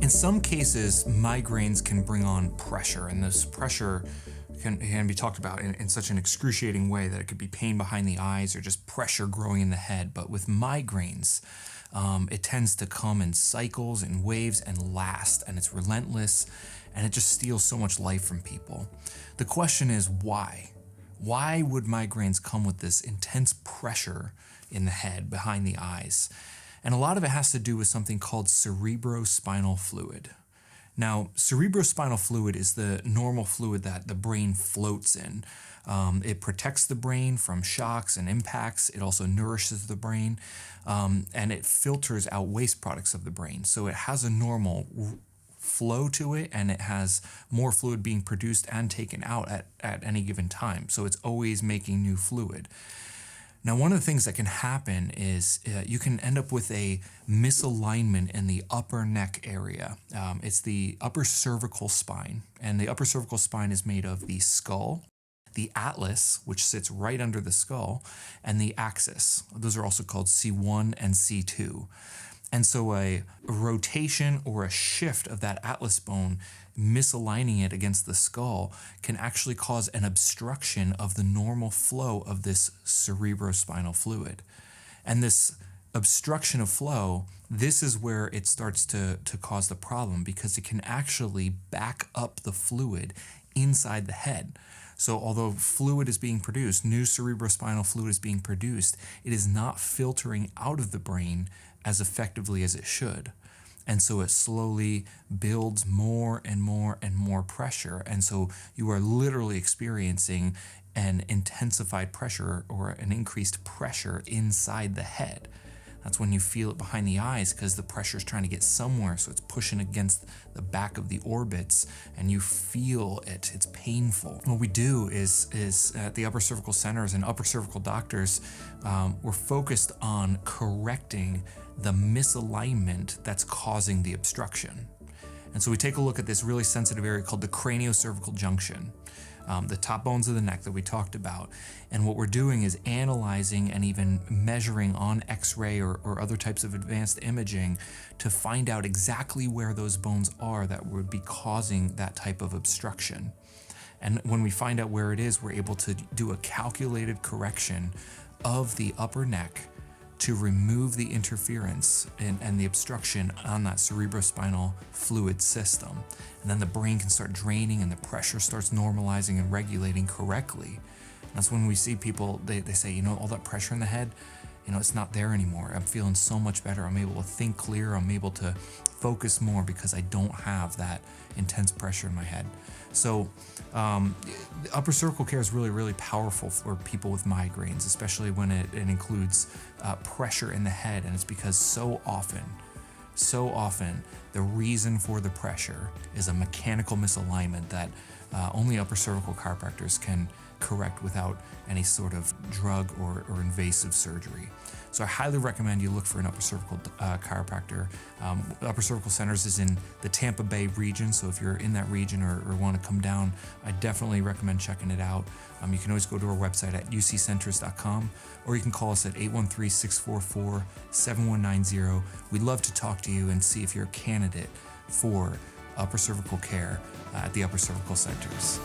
In some cases, migraines can bring on pressure, and this pressure can be talked about in such an excruciating way that it could be pain behind the eyes or just pressure growing in the head. But with migraines, it tends to come in cycles and waves and last, and it's relentless, and it just steals so much life from people. The question is why? Why would migraines come with this intense pressure in the head, behind the eyes? And a lot of it has to do with something called cerebrospinal fluid. Now, cerebrospinal fluid is the normal fluid that the brain floats in. It protects the brain from shocks and impacts. It also nourishes the brain, and it filters out waste products of the brain. So it has a normal flow to it, and it has more fluid being produced and taken out at any given time. So it's always making new fluid. Now, one of the things that can happen is you can end up with a misalignment in the upper neck area. It's the upper cervical spine, and the upper cervical spine is made of the skull, the atlas, which sits right under the skull, and the axis. Those are also called C1 and C2. And so a rotation or a shift of that atlas bone, misaligning it against the skull, can actually cause an obstruction of the normal flow of this cerebrospinal fluid. And this obstruction of flow, this is where it starts to cause the problem, because it can actually back up the fluid inside the head. So although fluid is being produced, new cerebrospinal fluid is being produced, it is not filtering out of the brain as effectively as it should. And so it slowly builds more and more and more pressure. And so you are literally experiencing an intensified pressure or an increased pressure inside the head. That's when you feel it behind the eyes, because the pressure is trying to get somewhere, so it's pushing against the back of the orbits, and you feel it. It's painful. What we do is at the upper cervical centers and upper cervical doctors, we're focused on correcting the misalignment that's causing the obstruction. And so we take a look at this really sensitive area called the craniocervical junction, the top bones of the neck that we talked about. And what we're doing is analyzing and even measuring on X-ray or other types of advanced imaging to find out exactly where those bones are that would be causing that type of obstruction. And when we find out where it is, we're able to do a calculated correction of the upper neck to remove the interference and the obstruction on that cerebrospinal fluid system. And then the brain can start draining and the pressure starts normalizing and regulating correctly. That's when we see people, they say, you know, all that pressure in the head, you know, it's not there anymore. I'm feeling so much better. I'm able to think clear. I'm able to focus more because I don't have that intense pressure in my head. So upper cervical care is really, really powerful for people with migraines, especially when it includes pressure in the head. And it's because so often, the reason for the pressure is a mechanical misalignment that only upper cervical chiropractors can correct without any sort of drug or invasive surgery. So I highly recommend you look for an upper cervical chiropractor. Upper Cervical Centers is in the Tampa Bay region, so if you're in that region or want to come down, I definitely recommend checking it out. You can always go to our website at uccenters.com, or you can call us at 813-644-7190. We'd love to talk to you and see if you're a candidate for upper cervical care at the Upper Cervical Centers.